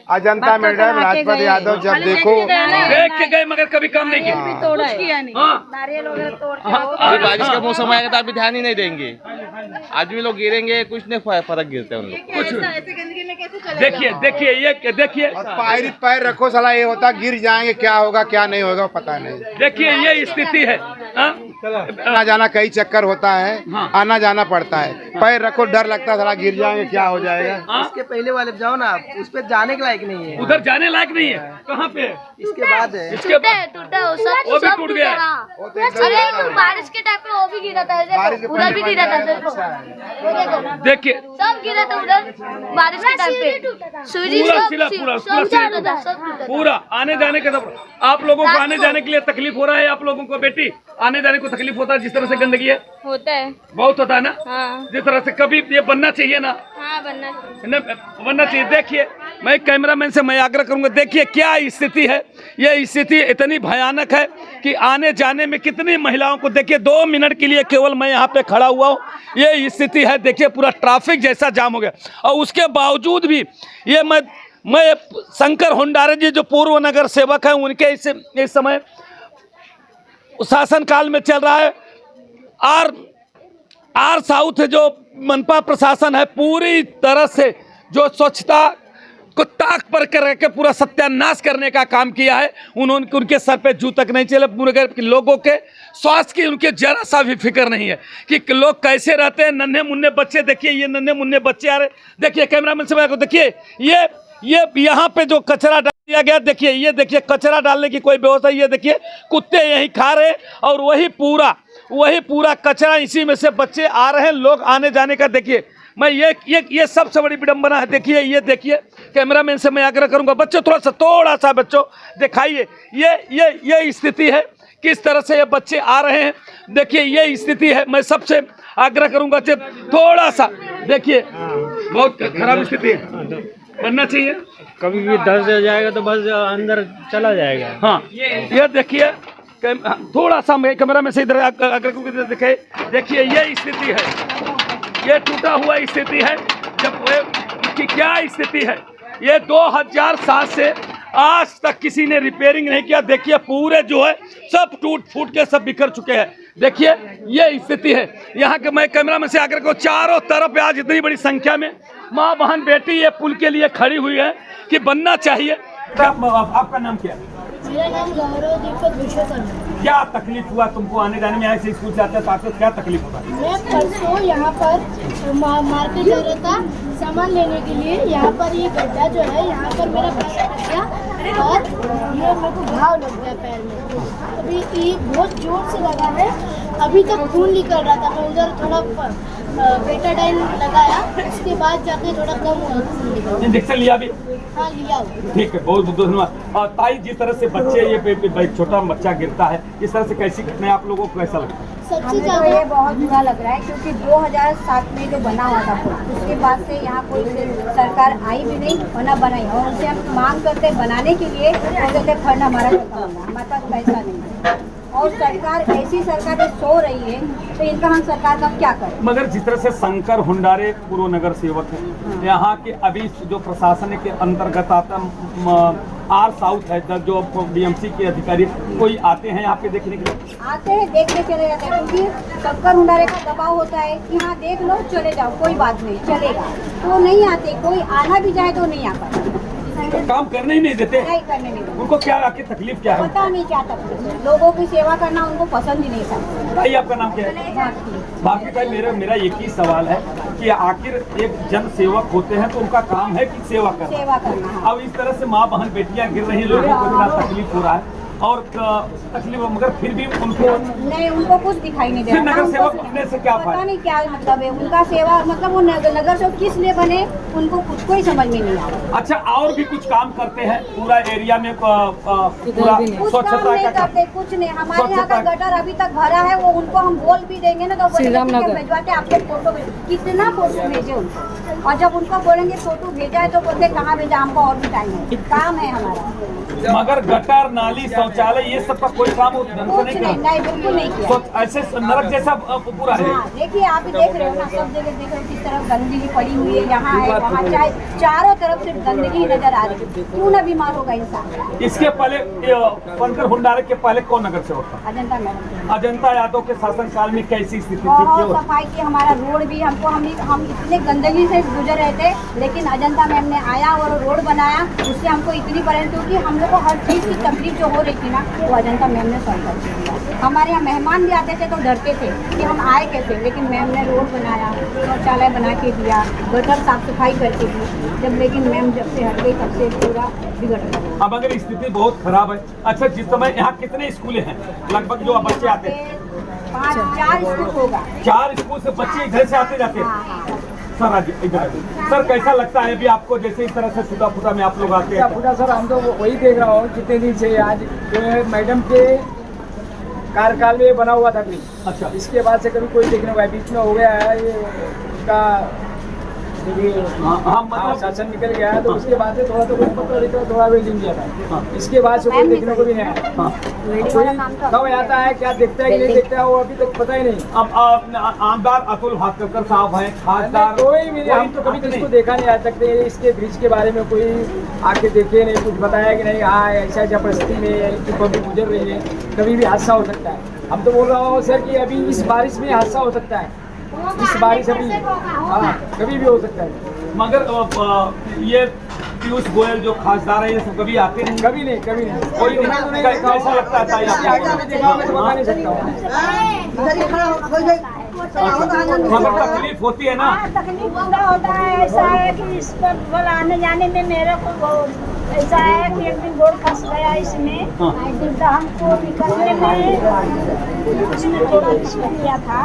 अजंता मैडम, राजपत यादव जब देखो देख के गए मगर कभी काम नहीं किया। नारियल वगैरह तोड़ के बारिश का मौसम आएगा तो अभी ध्यान ही नहीं देंगे, आदमी लोग गिरेंगे, कुछ नहीं फर्क गिरता है उन लोग। देखिए ये देखिए, पैर रखो साला, ये होता गिर जाएंगे, क्या होगा क्या नहीं होगा पता नहीं। देखिए ये स्थिति है, आना जाना कई चक्कर होता है, आना जाना पड़ता है, पैर रखो डर लगता है साला गिर जाएंगे क्या हो जाएगा। इसके पहले वाले पे जाओ ना आप, उस पे जाने के लायक नहीं है, उधर जाने लायक नहीं है। कहाँ पे? इसके बाद है, इसके टूटा वो भी टूट गया। अरे बारिश के टाइम पे वो भी गिरा था, उधर भी गिरा था, देखिए सब गिरा था उधर बारिश के टाइम पे। पूरा आने जाने के सब आप लोगों को आने जाने के लिए तकलीफ हो रहा है, आप लोगों को बेटी आने जाने को तकलीफ होता है जिस तरह से गंदगी है? होता है, बहुत होता है ना। हाँ। जिस तरह से कभी ये बनना चाहिए ना, हाँ बनना चाहिए। देखिए मैं कैमरामैन से मैं आग्रह करूंगा, देखिए क्या स्थिति है, ये स्थिति इतनी भयानक है कि आने जाने में कितनी महिलाओं को, देखिए 2 मिनट के लिए केवल मैं यहाँ पे खड़ा हुआ हूँ, ये स्थिति है। देखिए पूरा ट्रैफिक जैसा जाम हो गया, और उसके बावजूद भी ये मैं शंकर हुंडारे जी जो पूर्व नगर सेवक हैं, उनके इस समय शासनकाल में चल रहा है। आर साउथ जो मनपा प्रशासन है पूरी तरह से जो स्वच्छता को ताक पर करके पूरा सत्यानाश करने का काम किया है। उन्होंने उनके सर पे जू तक नहीं चले, पूरे लोगों के स्वास्थ्य की उनके जरा सा भी फिक्र नहीं है कि लोग कैसे रहते हैं। नन्हे मुन्ने बच्चे, देखिए ये नन्हे मुन्ने बच्चे आ रहे, देखिए कैमरामैन से को देखिए ये यहाँ पे जो कचरा डाल दिया गया, देखिए ये देखिए कचरा डालने की कोई व्यवस्था, ये देखिए कुत्ते यहीं खा रहे हैं, और वही पूरा कचरा इसी में से बच्चे आ रहे हैं, लोग आने जाने का। देखिए मैं ये सबसे बड़ी विडंबना है। देखिए ये देखिए कैमरामैन से मैं आग्रह करूंगा, बच्चों थोड़ा सा बच्चों दिखाइए, ये स्थिति है, किस तरह से ये बच्चे आ रहे हैं। देखिए ये स्थिति है, मैं सबसे आग्रह करूंगा थोड़ा सा देखिए, बहुत खराब स्थिति है, बनना चाहिए। कभी भी दर्द हो जाएगा तो बस अंदर चला जाएगा। हाँ ये देखिए थोड़ा सा मैं कैमरा में से इधर आग्रह देखिए ये स्थिति है, ये टूटा हुआ स्थिति है। जब इसकी क्या स्थिति है, ये 2007 से आज तक किसी ने रिपेयरिंग नहीं किया। देखिए पूरे जो है सब टूट फूट के सब बिखर चुके हैं। देखिए ये स्थिति है यहाँ के। मैं कैमरा में से आकर को चारों तरफ आज इतनी बड़ी संख्या में माँ बहन बेटी ये पुल के लिए खड़ी हुई है कि बनना चाहिए। आपका नाम क्या है? मेरा नाम गौरव दीपक विश्वकर्मा। क्या तकलीफ हुआ तुमको आने जाने में? ऐसे स्कूल से आते हैं क्या तकलीफ होता है? मैं परसों यहाँ पर मार्केट जा रहा था सामान लेने के लिए। यहाँ पर ये गड्ढा जो है, यहाँ पर मेरा पैर फंस गया और ये मेरे को घाव लग गया पैर में। अभी ये बहुत जोर से लगा है, अभी तक खून निकल रहा था। मैं उधर थोड़ा बेटाडाइन लगाया, उसके बाद जाके थोड़ा कम हुआ। इंजेक्शन लिया भी? हाँ लिया। ठीक है, बहुत बहुत धन्यवाद। और ताई जिस तरह से बच्चे ये छोटा बच्चा गिरता है, इस तरह से कैसी घटना आप लोगों को कैसा लगता है? सबसे ज्यादा ये बहुत बुरा लग रहा है क्योंकि 2007 में जो बना हुआ था पुल, उसके बाद से यहाँ कोई सरकार आई भी नहीं और न बनाई। और उनसे हम मांग करते बनाने के लिए, कहते फंड हमारा खत्म होगा, हमारे पास पैसा नहीं है। और सरकार ऐसी सरकार जो सो रही है, तो इनका हम सरकार का क्या करें? मगर जिस तरह से शंकर हुंडारे पूर्व नगर सेवक है, यहाँ के अभी जो प्रशासन के अंतर्गत आता आर साउथ है, जो बीएमसी के अधिकारी कोई आते हैं यहाँ पे देखने के लिए? आते हैं, देखने चले जाते हैं क्योंकि शंकर हुंडारे का दबाव होता है कि हाँ देख लो चले जाओ, कोई बात नहीं चलेगा। तो नहीं आते, कोई आना भी जाए तो नहीं आ पाता, तो काम करने ही नहीं देते। नहीं करने नहीं देते। उनको क्या आखिर तकलीफ क्या है? पता नहीं क्या तकलीफ है, लोगों की सेवा करना उनको पसंद ही नहीं था। भाई आपका नाम क्या है? बाकी भाई मेरा एक ही सवाल है कि आखिर एक जन सेवक होते हैं तो उनका काम है कि सेवा करना। सेवा करना। अब इस तरह से माँ बहन बेटियां गिर रही हैं, लोगों को इतना तकलीफ हो रहा है, और तकलीफ, मगर फिर भी उनको नहीं, उनको कुछ दिखाई नहीं दे फिर रहा। नगर ना सेवक उनको- बनने से क्या पता फायदा? नहीं क्या मतलब है उनका सेवा, मतलब वो नगर सेवक किस लिए बने उनको खुद को ही समझ में नहीं आ रहा। अच्छा, और भी कुछ काम करते हैं पूरा एरिया में, पूरा कुछ काम स्वच्छता नहीं का काम? करते, कुछ नहीं। हमारे यहाँ का स्वच्छता- गटर अभी तक भरा है, वो उनको हम बोल भी देंगे ना तो बोलेंगे ठीक है, भिजवाते आपको फोटो कितना फोटो भेजे उनको, और जब उनको बोलेंगे फोटो भेजा है तो बोलते कहाँ भेजा, हमको और भी टाइम है, काम है हमारा। मगर गटर, नाली, शौचालय ये सब का कोई काम ढंग से कुछ नहीं नहीं, किया? नहीं बिल्कुल नहीं किया। ऐसे नरक जैसा पूरा है। हाँ, देखिए आप ही देख रहे हो ना, सब जगह देख रहे हो किस तरफ गंदगी पड़ी हुई है, यहाँ है वहाँ, चाहे चारों तरफ सिर्फ गंदगी ही नजर आ रही है। क्यों ना बीमार होगा इंसान। इसके पहले शंकर हुंडारे के पहले कौन नगर सेवक था? अजंता मैडम अजंता यादव के शासनकाल में कैसी स्थिति थी? बहुत क्यों? सफाई की, हमारा रोड भी हमको हम इतने गंदगी से गुजर रहे थे, लेकिन अजंता मैम ने आया और रोड बनाया, उससे हमको इतनी परेशानी, क्योंकि हम लोग को हर चीज़ की तकलीफ जो हो रही थी ना वो अजंता मैम ने सॉल्व कर दिया। हमारे यहाँ मेहमान भी आते थे तो डरते थे कि हम आए कैसे, लेकिन मैम ने रोड बनाया, शौचालय बना के दिया, गटर साफ सफाई करके दी। जब लेकिन मैम जब से हट गई तब से पूरा बिगड़ गया। अब अगर स्थिति बहुत खराब है। अच्छा, जिस समय यहाँ कितने स्कूल हैं लगभग जो बच्चे आते हैं? 4 स्कूल होगा। 4 स्कूल से बच्चे इधर से आते जाते हैं। सर आज इधर सर, कैसा लगता है अभी आपको, जैसे इस तरह से छुटा फुटा में आप लोग आते हैं? फुटा सर, हम तो वही देख रहा हूँ कितने दिन से, आज जो है मैडम के कार्यकाल में बना हुआ था ब्रिज। अच्छा, इसके बाद से कभी कोई देखने को बीच में हो गया है ये उसका मतलब शासन निकल गया है, तो उसके बाद से थोड़ा तो थोड़ा वेटिंग किया था। इसके बाद से कोई देखने को भी नहीं आया। कब आता है, क्या देखता है कि नहीं देखता है, वो अभी तक पता ही नहीं। अब आमदार अतुल भास्कर साहब हैं, खासदार कोई भी नहीं, हम तो कभी किसी को देखा नहीं आज तक। इसके ब्रिज के बारे में कोई आके देखे नहीं, कुछ बताया कि नहीं हाँ ऐसा ऐसा परिस्थिति में पब्लिक गुजर रही है, कभी भी हादसा हो सकता है। हम तो बोल रहा हूँ सर कि अभी इस बारिश में हादसा हो सकता है, इस बारिश अभी हाँ कभी भी हो सकता है। मगर ये पीयूष गोयल जो खासदार है, ये सब कभी आते नहीं? कभी नहीं, कभी नहीं। कोई कैसा लगता है? बता नहीं सकता हूँ। मगर तकलीफ होती है ना? तकलीफ पूरा होता है। ऐसा है कि इस पर आने जाने में मेरे को बहुत ऐसा है कि एक दिन बोर्ड फंस गया इसमें, तो हमको निकलने में उसने थोड़ा रिस्क लिया था,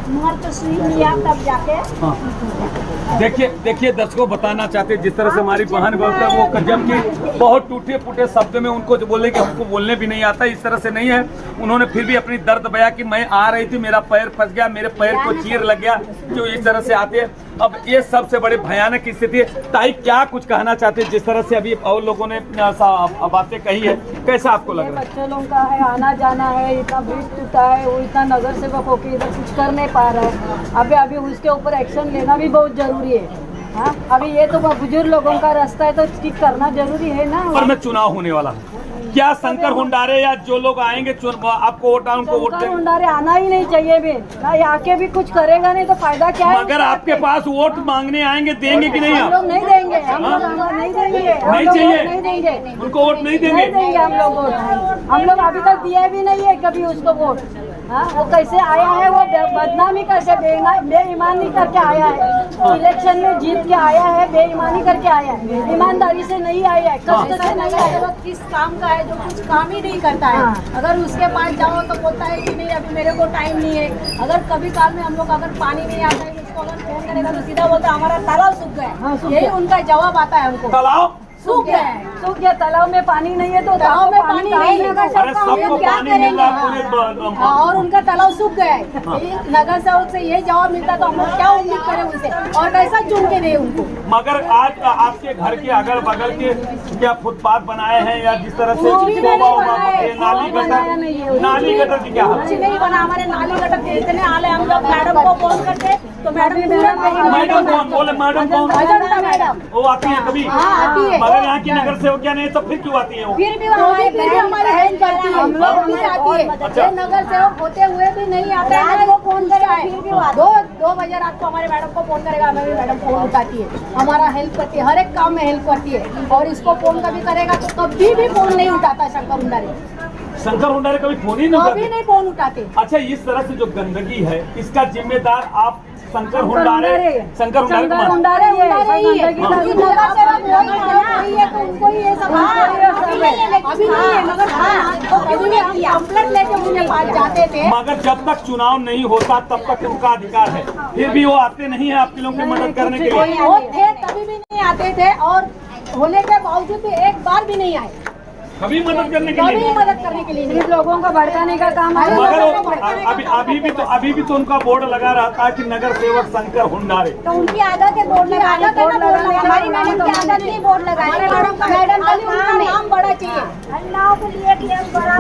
मगर तो सुई लिया तब जाके। देखिए दर्शकों, बताना चाहते हैं जिस तरह से हमारी बहन बोलते हैं, वो कजम की बहुत टूटे फूटे शब्द में उनको जो बोले कि हमको बोलने भी नहीं आता, इस तरह से नहीं है। उन्होंने फिर भी अपनी दर्द बया कि मैं आ रही थी, मेरा पैर फंस गया, मेरे पैर को चीर लग गया, जो इस तरह से आते हैं। अब ये सबसे बड़े भयानक स्थिति है। ताई क्या कुछ कहना चाहते हैं, जिस तरह से अभी और लोगों ने बातें कही है, कैसा आपको लग रहा है? बच्चे लोगों का है, आना जाना है, इतना ब्रिज टूटा है, वो इतना नगर सेवक होकर इधर कुछ कर नहीं पा रहा है। अभी उसके ऊपर एक्शन लेना भी बहुत जरूरी है। हाँ, अभी ये तो बुजुर्ग लोगों का रास्ता है तो ठीक करना जरूरी है ना। पर में चुनाव होने वाला है, क्या शंकर हुंडारे या जो लोग आएंगे आपको वोट उनको वोट देंगे? हुंडारे आना ही नहीं चाहिए भी ना, आके भी कुछ करेगा नहीं तो फायदा क्या है? मगर आपके पास वोट मांगने आएंगे, देंगे कि नहीं हम आप? लोग नहीं देंगे, हम लोग नहीं देंगे, नहीं चाहिए? नहीं देंगे, उनको वोट नहीं देंगे? नहीं देंगे हम लोग वोट। हम लोग अभी तक दिए भी नहीं है कभी उसको वोट। हाँ, वो कैसे आया है, वो बदनामी करके बेईमानी करके आया है। इलेक्शन में जीत के आया है, बेईमानी करके आया है, ईमानदारी से नहीं आया है, कष्ट से नहीं आया है। किस काम का है जो कुछ काम ही नहीं करता है। अगर उसके पास जाओ तो बोलता है कि नहीं अभी मेरे को टाइम नहीं है। अगर कभी काल में हम लोग अगर पानी नहीं आता है उसको अगर फोन करेगा तो सीधा बोलता है हमारा तालाब सूख गया। यही उनका जवाब आता है हमको, तालाब सूख गया, सूख गया। तालाब में पानी नहीं है तो तालाब में पानी नहीं है, अरे सबको पानी मिल रहा है पूरे और उनका तालाब सूख गया है। नगर सेवक से यही जवाब मिलता तो हम लोग क्या उम्मीद करें उनसे, और कैसा चुन के दे उनको। मगर आज आपके घर के अगल बगल के क्या फुटपाथ बनाए हैं या जिस तरह से नाली गटर की क्या हालत? कुछ नहीं बना, हमारे नाली गटर के इतने आले, हम लोग मैडम को फोन करते तो मैडम मैडम कौन बोले? मैडम कौन? मैडम वो आती है कभी? हाँ आती है। मगर यहाँ की नगर सेवक क्या नहीं, तो फिर क्यों आती है वो? फिर भी हमारी हेल्प करती है, हम लोग भी आती है। ये नगर सेवक होते हुए भी नहीं आते हैं, वो फोन करेगा फिर भी 2 बजे रात को हमारे मैडम को फोन करेगा, हमें भी मैडम फोन उठाती है, हमारा हेल्प करती है, हर एक काम में हेल्प करती है। और इसको फोन कभी करेगा तो कभी भी फोन नहीं उठाता शंकर हुंडारे, शंकर हुंडारे कभी फोन ही नहीं कभी उठाते? नहीं फोन उठाते। अच्छा, इस तरह से जो गंदगी है इसका जिम्मेदार आप शंकर हुंडारे मगर जब तक चुनाव नहीं होता तब तक उनका अधिकार है, फिर भी वो आते नहीं है आपके लोगों की मदद करने के लिए। वो थे तभी भी नहीं आते थे और होने के बावजूद भी एक बार भी नहीं आए, कभी मदद करने के लिए, कभी मदद करने के लिए सिर्फ लोगों को भड़काने का काम है। मगर अभी भी तो उनका बोर्ड लगा रहता है कि नगर सेवक शंकर हुंडारे। तो उनकी आदत है बोर्ड लगाने, हमारी मैडम की आदत नहीं बोर्ड लगाने, मैडम का नाम बड़ा चाहिए, महिलाओं के लिए बड़ा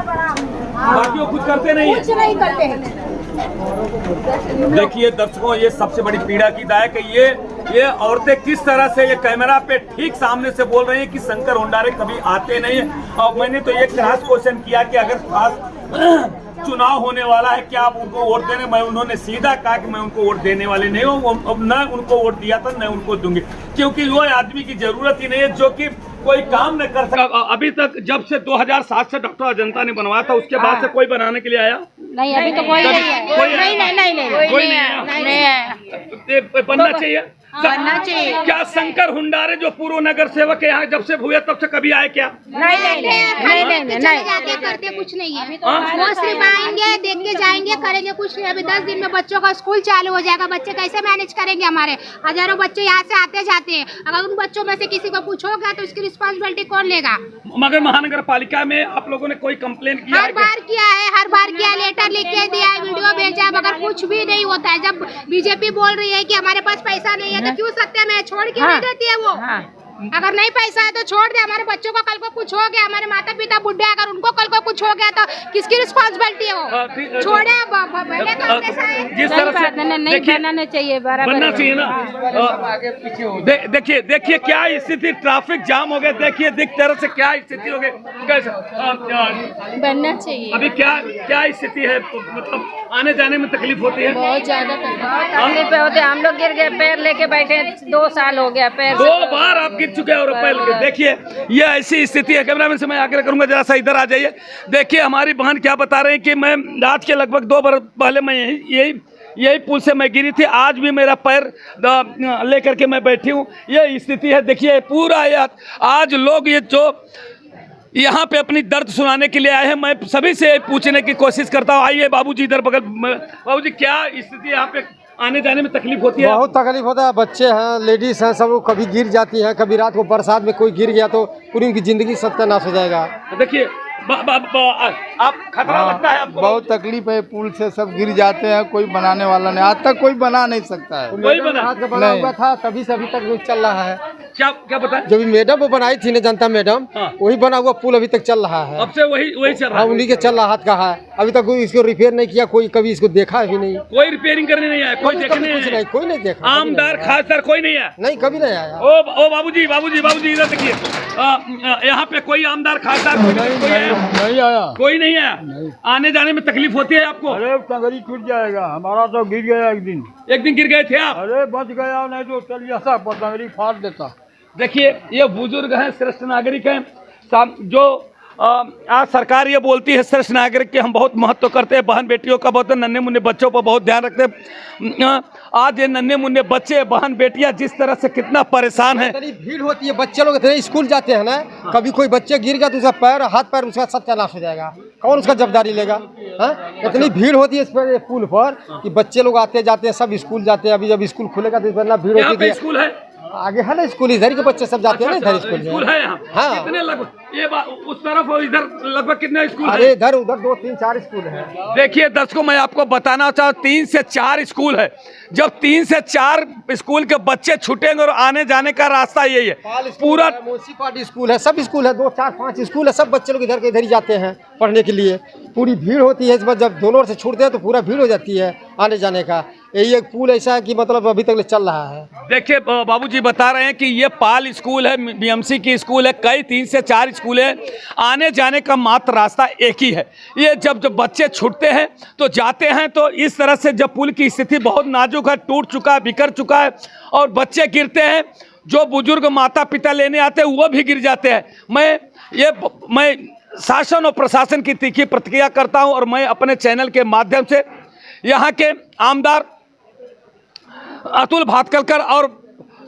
बाकी वो कुछ करते नहीं है, कुछ नहीं करते हैं। देखिए दर्शकों, ये सबसे बड़ी पीड़ा की दायक है। ये औरतें किस तरह से ये कैमरा पे ठीक सामने से बोल रही हैं कि शंकर हुंडारे कभी आते नहीं है। और मैंने तो ये क्रॉस क्वेश्चन किया कि अगर खास चुनाव होने वाला है क्या आप उनको वोट देने, मैं उन्होंने सीधा कहा कि मैं उनको वोट देने वाले नहीं हूँ, अब न उनको वोट दिया था न उनको दूंगी, क्योंकि वो आदमी की जरूरत ही नहीं है जो कि कोई काम न कर सका। अभी तक जब से 2007 से डॉक्टर अजंता ने बनवाया था उसके बाद से कोई बनाने के लिए आया नहीं, अभी तो कोई नहीं है, कोई नहीं बनना चाहिए, बनना चाहिए। क्या शंकर हुंडारे जो पूर्व नगर सेवक है यहाँ जब से हुए तब से कभी आए क्या? नहीं जाके करते कुछ नहीं है, वो सिर्फ आएंगे, देख के जाएंगे, करेंगे कुछ नहीं। अभी 10 दिन में बच्चों का स्कूल चालू हो जाएगा, बच्चे कैसे मैनेज करेंगे? हमारे हजारों बच्चे यहाँ से आते जाते हैं, अगर उन बच्चों में से किसी को कुछ होगा तो उसकी रिस्पॉन्सिबिलिटी कौन लेगा? मगर महानगर पालिका में आप लोगों ने कोई कंप्लेन किया? हर बार किया, लेटर लिख के दिया, वीडियो भेजा, मगर कुछ भी नहीं होता है। जब बीजेपी बोल रही है कि हमारे पास पैसा नहीं है तो क्यों सत्य में छोड़ के नहीं देती है वो? अगर नहीं पैसा है तो छोड़ दे। हमारे बच्चों को कल को कुछ हो गया, हमारे माता पिता बुढ़े, अगर उनको कल को कुछ हो गया तो किसकी रिस्पॉन्सिबिलिटी है वो? छोड़े भले तो जिस तरह से नहीं बनना चाहिए, बनना चाहिए ना। देखिए क्या स्थिति, ट्रैफिक जाम हो गया, देखिए दिख तरह से क्या स्थिति हो गई, बनना चाहिए। अभी क्या स्थिति है, मतलब आने जाने में तकलीफ होती है? बहुत ज्यादा तकलीफ होती है, हम लोग गिर गए, पैर लेके बैठे 2 साल हो गया, पैर 2 बार आप गिर चुके हैं और पैर। देखिए ये ऐसी स्थिति है, कैमरामैन से मैं आग्रह करूंगा जरा सा इधर आ जाइए। देखिए हमारी बहन क्या बता रहे हैं कि मैं आज के लगभग 2 बरस पहले मैं यही पुल से मैं गिरी थी, आज भी मेरा पैर लेकर के मैं बैठी हूँ। ये स्थिति है, देखिए पूरा आज लोग ये जो यहाँ पे अपनी दर्द सुनाने के लिए आए हैं, मैं सभी से पूछने की कोशिश करता हूँ। आइए बाबूजी इधर बगल, बाबूजी क्या स्थिति यहाँ पे आने जाने में तकलीफ होती है? बहुत तकलीफ होता है, बच्चे हैं, लेडीज हैं, सब लोग कभी गिर जाती हैं, कभी रात को बरसात में कोई गिर गया तो पूरी उनकी जिंदगी सत्यानाश हो जाएगा। देखिए आप खतरा लगता है आपको? बहुत तकलीफ है, पुल से सब गिर जाते हैं, कोई बनाने वाला नहीं, आज तक कोई बना नहीं सकता है। कोई बना हुआ था तभी से अभी तक चल रहा है। क्या पता है? जो भी मैडम वो बनाई थी ना, जनता मैडम, वही बना हुआ पुल अभी तक चल रहा है। अब से वही चल रहा है, उन्हीं के चल रहा हाथ का है, अभी तक कोई इसको रिपेयर नहीं किया, कोई कभी इसको देखा भी नहीं, कोई रिपेयरिंग करने नहीं आया, कोई देखने नहीं, कोई नहीं देखा, आमदार खासदार कोई नहीं आया, नहीं कभी नहीं आया। ओ बाबूजी इधर देखिए, यहाँ पे कोई आमदार खासदार नहीं आया, कोई नहीं आया। आने जाने में तकलीफ होती है आपको? अरे टंगरी टूट जाएगा, हमारा तो गिर गया एक दिन गिर गए थे आप? अरे बच गया, नहीं तो चल जाता, टंगरी फाड़ देता। देखिए ये बुजुर्ग हैं, श्रेष्ठ नागरिक हैं, जो आज सरकार ये बोलती है श्रेष्ठ नागरिक के हम बहुत महत्व करते हैं, बहन बेटियों का बहुत, नन्हे मुन्ने बच्चों पर बहुत ध्यान रखते हैं। आज ये नन्हे मुन्ने बच्चे बहन बेटियां जिस तरह से कितना परेशान हैं। इतनी भीड़ होती है, बच्चे लोग इतने स्कूल जाते हैं ना, कभी कोई बच्चे गिर गया तो उसका पैर हाथ पैर उसका सत्यानाश हो जाएगा, कौन उसका जवाबदारी लेगा? इतनी भीड़ होती है इस पर पुल पर कि बच्चे लोग आते जाते हैं, सब स्कूल जाते हैं। अभी जब स्कूल खुलेगा तो इस पर भीड़ होती है। स्कूल है आगे है ना, स्कूल इधर के बच्चे सब जाते हैं ना, इधर स्कूल है यहाँ। हाँ, कितने लगभग ये उस तरफ इधर लगभग कितने स्कूल? अरे इधर उधर 2 3 4 स्कूल है। देखिए दर्शकों, मैं आपको बताना चाहूँ 3 से 4 स्कूल है। जब 3 से 4 स्कूल के बच्चे छूटेंगे और आने जाने का रास्ता यही है, पूरा म्यूनसिपालिटी स्कूल है, सब स्कूल है, 2 4 5 स्कूल है, सब बच्चे लोग इधर के इधर ही जाते हैं पढ़ने के लिए। पूरी भीड़ होती है इस बार, जब दोनों ओर से छूटते हैं तो पूरा भीड़ हो जाती है आने जाने का। यही एक पुल ऐसा है कि मतलब अभी तक चल रहा है। देखिए बाबूजी बता रहे हैं कि ये पाल स्कूल है, बीएमसी की स्कूल है, कई 3 से 4 स्कूल है, आने जाने का मात्र रास्ता एक ही है। ये जब बच्चे छूटते हैं तो जाते हैं तो इस तरह से जब पुल की स्थिति बहुत नाजुक है, टूट चुका है, बिखर चुका है और बच्चे गिरते हैं, जो बुजुर्ग माता पिता लेने आते हैं वो भी गिर जाते हैं। मैं शासन और प्रशासन की तीखी प्रतिक्रिया करता हूं और मैं अपने चैनल के माध्यम से यहाँ के आमदार अतुल भातखलकर और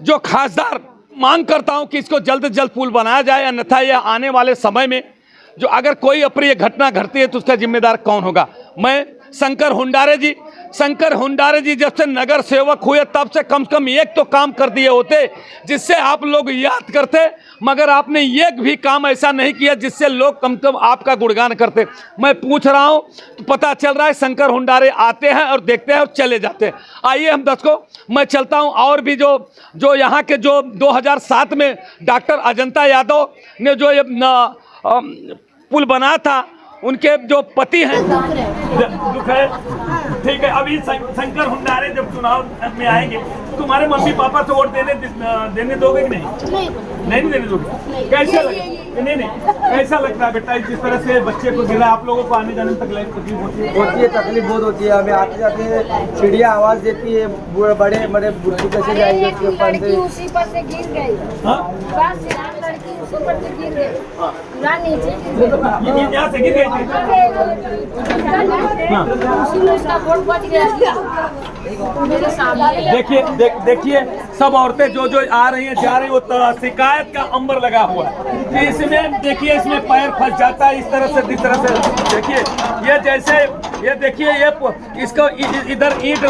जो खासदार मांग करता हूं कि इसको जल्द से जल्द पुल बनाया जाए, अन्यथा यह आने वाले समय में जो अगर कोई अप्रिय घटना घटती है तो उसका जिम्मेदार कौन होगा। मैं शंकर हुंडारे जी जब से नगर सेवक हुए तब से कम एक तो काम कर दिए होते जिससे आप लोग याद करते, मगर आपने एक भी काम ऐसा नहीं किया जिससे लोग कम आपका गुणगान करते। मैं पूछ रहा हूं तो पता चल रहा है शंकर हुंडारे आते हैं और देखते हैं और चले जाते हैं। आइए हम दर्शकों मैं चलता हूं और भी जो यहाँ के जो 2007 में डॉक्टर अजंता यादव ने जो ये पुल बनाया था उनके जो पति हैं, दुख है, ठीक है। अभी शंकर हुंडारे जब चुनाव में आएंगे तुम्हारे मम्मी पापा से वोट देने दोगे कि नहीं? नहीं देने दोगे? कैसा लगता? नहीं कैसा लगता है बेटा जिस तरह से बच्चे को गिरा? आप लोगों को आने जाने में तकलीफ होती है? तकलीफ बहुत होती है। हमें आते जाते चिड़िया आवाज देती है, बड़े बड़े बुढ़ी कैसे जाएंगे उसके ऊपर से? उसी पर से गिर गई। लड़की उसी पर से गिर गई, यहाँ से गिर गई थी। उसी में उसका वोट बच गया मेरे सामने। देखिए सब औरतें जो आ रही हैं जा रही, वो शिकायत का अंबर लगा हुआ है कि इसमें देखिए इसमें पैर फंस जाता है इस तरह से। देखिए ये जैसे ये देखिए ये इसको इधर ईंट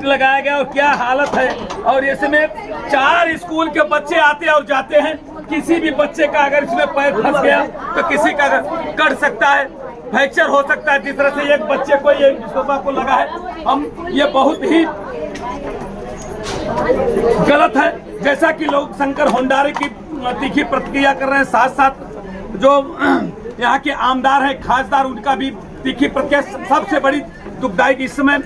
लगाया गया और क्या हालत है। और इसमें 4 स्कूल के बच्चे आते और जाते हैं, किसी भी बच्चे का अगर इसमें पैर फंस गया तो किसी का कट सकता है, फ्रैक्चर हो सकता है। जिस तरह से एक बच्चे को ये को लगा है, हम ये बहुत ही गलत है। जैसा कि लोग शंकर हुंडारे की तीखी प्रतिक्रिया कर रहे हैं, साथ साथ जो यहाँ के आमदार हैं खासदार उनका भी तीखी प्रतिक्रिया। सबसे बड़ी दुखदायी इस समय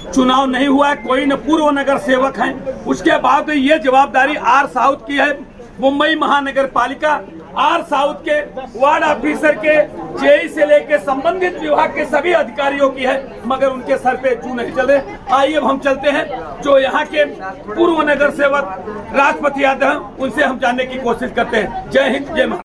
चुनाव नहीं हुआ है, कोई न पूर्व नगर सेवक हैं, उसके बाद ये जवाबदारी आर साउथ की है, मुंबई महानगर पालिका आर साउथ के वार्ड ऑफिसर के जेई से लेकर संबंधित विभाग के सभी अधिकारियों की है, मगर उनके सर पे जू नहीं चल रहे। आइए अब हम चलते हैं जो यहाँ के पूर्व नगर सेवक राजपति यादव हैं, उनसे हम जानने की कोशिश करते हैं। जय हिंद जय महाराष्ट्र।